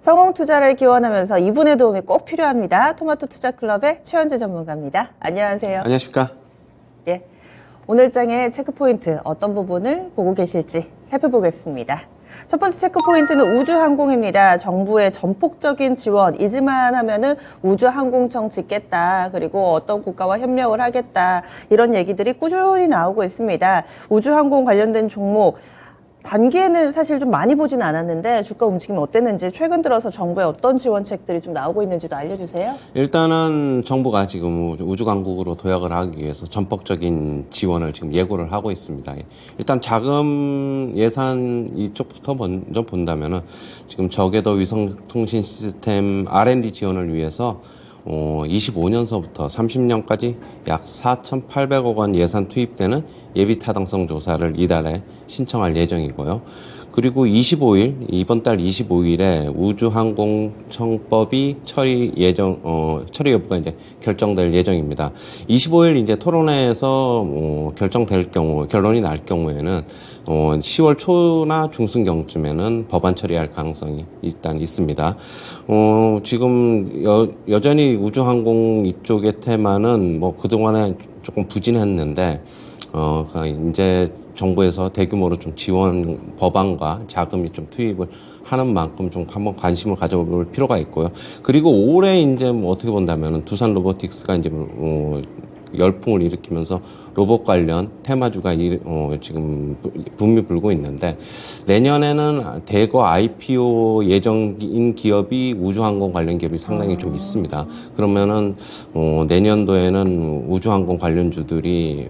성공 투자를 기원하면서 이분의 도움이 꼭 필요합니다. 토마토 투자 클럽의 최현주 전문가입니다. 안녕하세요. 안녕하십니까? 예. 오늘 장의 체크포인트 어떤 부분을 보고 계실지 살펴보겠습니다. 첫 번째 체크포인트는 우주항공입니다. 정부의 전폭적인 지원, 이지만 하면은 우주항공청 짓겠다. 그리고 어떤 국가와 협력을 하겠다. 이런 얘기들이 꾸준히 나오고 있습니다. 우주항공 관련된 종목, 단기에는 사실 좀 많이 보진 않았는데 주가 움직임이 어땠는지 최근 들어서 정부의 어떤 지원책들이 좀 나오고 있는지도 알려주세요. 일단은 정부가 지금 우주강국으로 도약을 하기 위해서 전폭적인 지원을 지금 예고를 하고 있습니다. 일단 자금 예산 이쪽부터 먼저 본다면은 지금 저궤도 위성통신 시스템 R&D 지원을 위해서 25년서부터 30년까지 약 4,800억 원 예산 투입되는 예비 타당성 조사를 이달에 신청할 예정이고요. 그리고 이번 달 25일에 우주항공청법이 처리 여부가 이제 결정될 예정입니다. 25일 이제 토론회에서 결정될 경우, 결론이 날 경우에는 10월 초나 중순경쯤에는 법안 처리할 가능성이 일단 있습니다. 지금 여전히 우주항공 이쪽의 테마는 뭐 그동안에 조금 부진했는데, 이제 정부에서 대규모로 좀 지원 법안과 자금이 좀 투입을 하는 만큼 좀 한번 관심을 가져볼 필요가 있고요. 그리고 올해 이제 뭐 어떻게 본다면은 두산 로보틱스가 이제 열풍을 일으키면서 로봇 관련 테마주가 지금 붐이 불고 있는데, 내년에는 대거 IPO 예정인 기업이 우주항공 관련 기업이 상당히 좀 있습니다. 그러면은 내년도에는 우주항공 관련주들이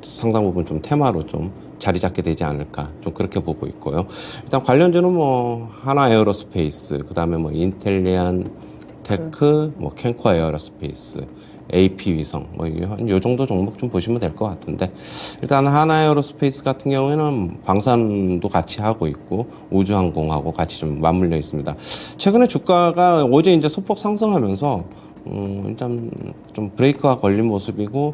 상당 부분 좀 테마로 좀 자리 잡게 되지 않을까, 좀 그렇게 보고 있고요. 일단 관련주는 뭐 하나 에어로스페이스, 그다음에 뭐 인텔리안 테크, 뭐 캔코 에어로스페이스, AP 위성, 요 정도 종목 좀 보시면 될 것 같은데, 일단 하나에어로스페이스 같은 경우에는 방산도 같이 하고 있고 우주항공하고 같이 좀 맞물려 있습니다. 최근에 주가가 어제 이제 소폭 상승하면서 일단 좀 브레이크가 걸린 모습이고,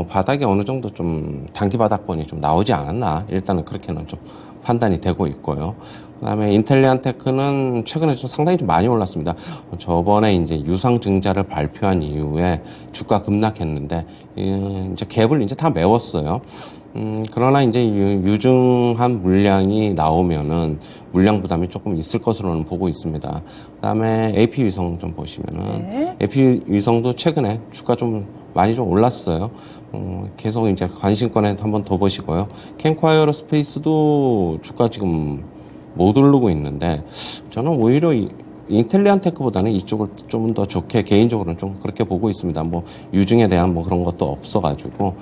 바닥이 어느 정도 좀 단기 바닥권이 좀 나오지 않았나, 일단은 그렇게는 좀 판단이 되고 있고요. 그다음에 인텔리안 테크는 최근에 좀 상당히 좀 많이 올랐습니다. 저번에 이제 유상 증자를 발표한 이후에 주가 급락했는데, 이제 갭을 이제 다 메웠어요. 그러나 이제 유증한 물량이 나오면은 물량 부담이 조금 있을 것으로는 보고 있습니다. 그다음에 AP 위성 좀 보시면은, 네. AP 위성도 최근에 주가 좀 많이 좀 올랐어요. 계속 이제 관심권에 한번 더 보시고요. 캔코 에어로스페이스도 주가 지금 못 오르고 있는데, 저는 오히려 인텔리안 테크보다는 이쪽을 좀 더 좋게 개인적으로는 좀 그렇게 보고 있습니다. 뭐 유증에 대한 뭐 그런 것도 없어가지고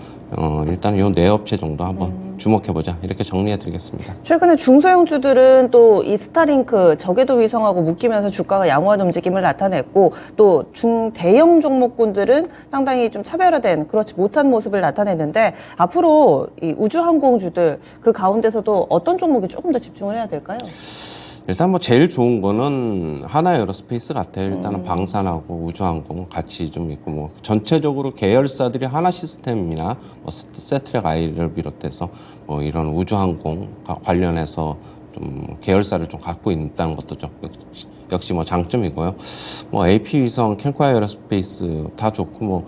일단 요 네 업체 정도 한번 주목해보자, 이렇게 정리해드리겠습니다. 최근에 중소형주들은 또 이 스타링크 저궤도 위성하고 묶이면서 주가가 양호한 움직임을 나타냈고, 또 중대형 종목군들은 상당히 좀 차별화된 그렇지 못한 모습을 나타냈는데, 앞으로 이 우주항공주들 그 가운데서도 어떤 종목이 조금 더 집중을 해야 될까요? 일단 뭐 제일 좋은 거는 하나 에어로스페이스 같아요. 일단은 방산하고 우주항공 같이 좀 있고, 뭐 전체적으로 계열사들이 하나 시스템이나 뭐 세트랙 아이를 비롯해서 뭐 이런 우주항공 관련해서 좀 계열사를 좀 갖고 있다는 것도 좀 역시 뭐 장점이고요. 뭐 AP 위성, 캔코 에어로스페이스 다 좋고, 뭐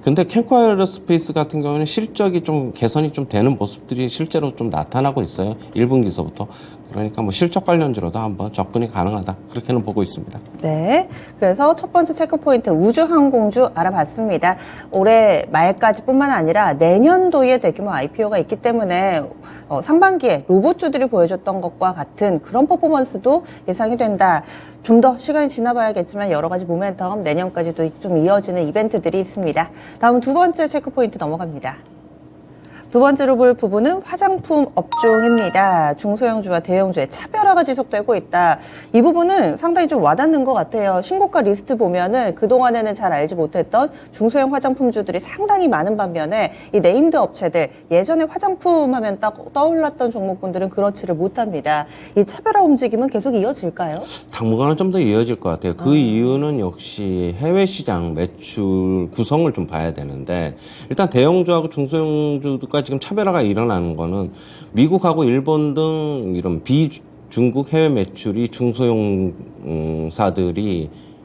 근데 캔코 에어로스페이스 같은 경우는 실적이 좀 개선이 좀 되는 모습들이 실제로 좀 나타나고 있어요. 1분기서부터. 그러니까 뭐 실적 관련주로도 한번 접근이 가능하다, 그렇게는 보고 있습니다. 네, 그래서 첫 번째 체크포인트 우주항공주 알아봤습니다. 올해 말까지뿐만 아니라 내년도에 대규모 IPO가 있기 때문에 상반기에 로봇주들이 보여줬던 것과 같은 그런 퍼포먼스도 예상이 된다. 좀 더 시간이 지나봐야겠지만 여러 가지 모멘텀 내년까지도 좀 이어지는 이벤트들이 있습니다. 다음 두 번째 체크포인트 넘어갑니다. 두 번째로 볼 부분은 화장품 업종입니다. 중소형주와 대형주의 차별화가 지속되고 있다. 이 부분은 상당히 좀 와닿는 것 같아요. 신고가 리스트 보면은 그동안에는 잘 알지 못했던 중소형 화장품주들이 상당히 많은 반면에 이 네임드 업체들, 예전에 화장품 하면 딱 떠올랐던 종목군들은 그렇지를 못합니다. 이 차별화 움직임은 계속 이어질까요? 당분간은 좀 더 이어질 것 같아요. 그 이유는 역시 해외 시장 매출 구성을 좀 봐야 되는데, 일단 대형주하고 중소형주가 지금 차별화가 일어나는 거는 미국하고 일본 등 이런 중국 해외 매출이 중소형사들이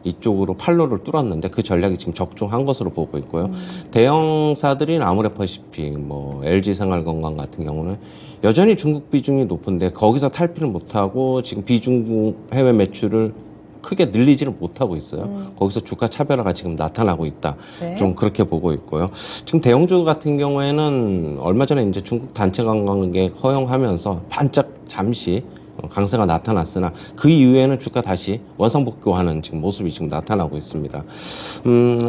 이쪽으로 판로를 뚫었는데 그 전략이 지금 적중한 것으로 보고 있고요. 대형사들인 아모레퍼시픽, 뭐 LG생활건강 같은 경우는 여전히 중국 비중이 높은데 거기서 탈피를 못하고 지금 비중국 해외 매출을 크게 늘리지를 못하고 있어요. 거기서 주가 차별화가 지금 나타나고 있다. 네. 좀 그렇게 보고 있고요. 지금 대형주 같은 경우에는 얼마 전에 이제 중국 단체 관광객 허용하면서 반짝 잠시 강세가 나타났으나 그 이후에는 주가 다시 원상복구하는 지금 모습이 지금 나타나고 있습니다.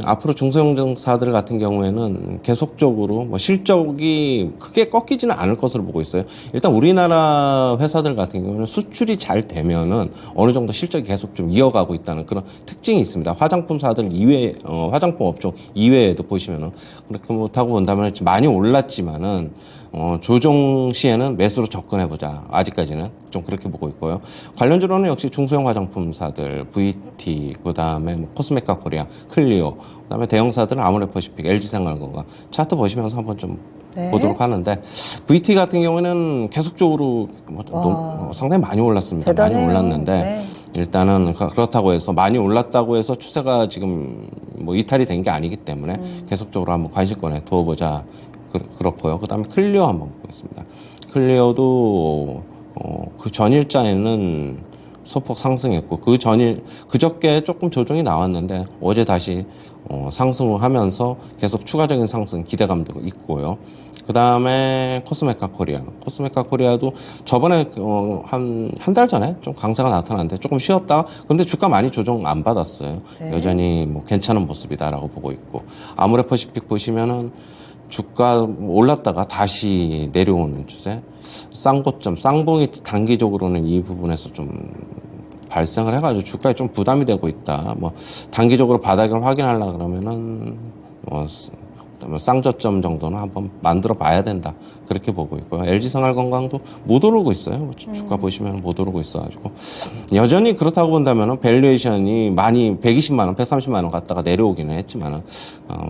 앞으로 중소형사들 같은 경우에는 계속적으로 뭐 실적이 크게 꺾이지는 않을 것으로 보고 있어요. 일단 우리나라 회사들 같은 경우는 수출이 잘 되면은 어느 정도 실적이 계속 좀 이어가고 있다는 그런 특징이 있습니다. 화장품사들 이외, 화장품 업종 이외에도 보시면은 그렇게 못하고 본다면 많이 올랐지만은 조정 시에는 매수로 접근해보자. 아직까지는 좀 그렇게 보고 있고요. 관련주로는 역시 중소형 화장품사들, VT, 그 다음에 뭐 코스메카 코리아, 클리오, 그 다음에 대형사들은 아모레퍼시픽, LG생활건강 차트 보시면서 한번 좀 네. 보도록 하는데 VT 같은 경우에는 계속적으로 상당히 많이 올랐습니다. 대단해요. 많이 올랐는데 네. 일단은 그렇다고 해서 많이 올랐다고 해서 추세가 지금 뭐 이탈이 된 게 아니기 때문에 계속적으로 한번 관심권에 두어보자. 그렇고요. 그 다음에 클리오 한번 보겠습니다. 클리오도 그 전일자에는 소폭 상승했고 그저께 조금 조정이 나왔는데 어제 다시 상승을 하면서 계속 추가적인 상승 기대감도 있고요. 그 다음에 코스메카 코리아도 저번에 한 달 전에 좀 강세가 나타났는데 조금 쉬었다가 근데 주가 많이 조정 안 받았어요. 네. 여전히 뭐 괜찮은 모습이다라고 보고 있고 아모레퍼시픽 보시면은 주가 올랐다가 다시 내려오는 추세. 쌍고점, 쌍봉이 단기적으로는 이 부분에서 좀 발생을 해가지고 주가에 좀 부담이 되고 있다. 뭐 단기적으로 바닥을 확인하려 그러면은 쌍저점 정도는 한번 만들어 봐야 된다. 그렇게 보고 있고요. LG생활건강도 못 오르고 있어요. 주가 보시면 못 오르고 있어가지고 여전히 그렇다고 본다면은 밸류에이션이 많이 120만 원, 130만 원 갔다가 내려오기는 했지만은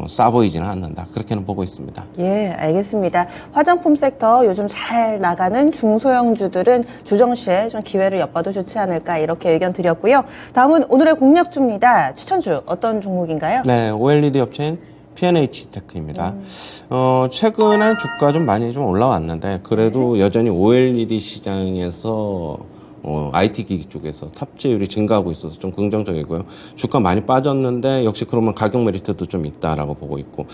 싸 보이지는 않는다. 그렇게는 보고 있습니다. 예, 알겠습니다. 화장품 섹터 요즘 잘 나가는 중소형주들은 조정 시에 좀 기회를 엿봐도 좋지 않을까 이렇게 의견 드렸고요. 다음은 오늘의 공략주입니다. 추천주 어떤 종목인가요? 네, OLED 업체인 P&H 테크입니다. 최근에 주가 좀 많이 좀 올라왔는데 그래도 여전히 OLED 시장에서 IT 기기 쪽에서 탑재율이 증가하고 있어서 좀 긍정적이고요. 주가 많이 빠졌는데 역시 그러면 가격 메리트도 좀 있다라고 보고 있고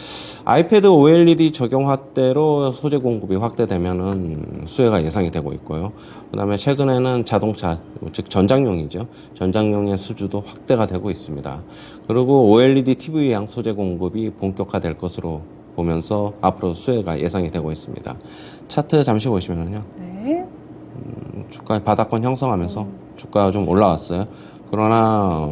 아이패드 OLED 적용 확대로 소재 공급이 확대되면은 수혜가 예상이 되고 있고요. 그다음에 최근에는 자동차 즉 전장용이죠. 전장용의 수주도 확대가 되고 있습니다. 그리고 OLED TV양 소재 공급이 본격화될 것으로 보면서 앞으로 수혜가 예상이 되고 있습니다. 차트 잠시 보시면요. 네. 주가 바닥권 형성하면서 주가가 좀 올라왔어요. 그러나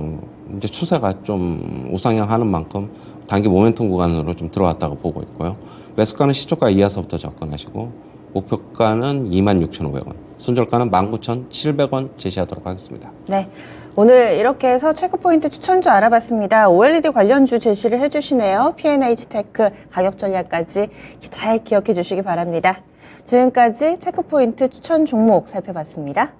이제 추세가 좀 우상향하는 만큼 단기 모멘텀 구간으로 좀 들어왔다고 보고 있고요. 매수가는 시초가 이하서부터 접근하시고 목표가는 26,500원, 손절가는 19,700원 제시하도록 하겠습니다. 네. 오늘 이렇게 해서 체크포인트 추천주 알아봤습니다. OLED 관련주 제시를 해주시네요. P&H 테크 가격 전략까지 잘 기억해 주시기 바랍니다. 지금까지 체크포인트 추천 종목 살펴봤습니다.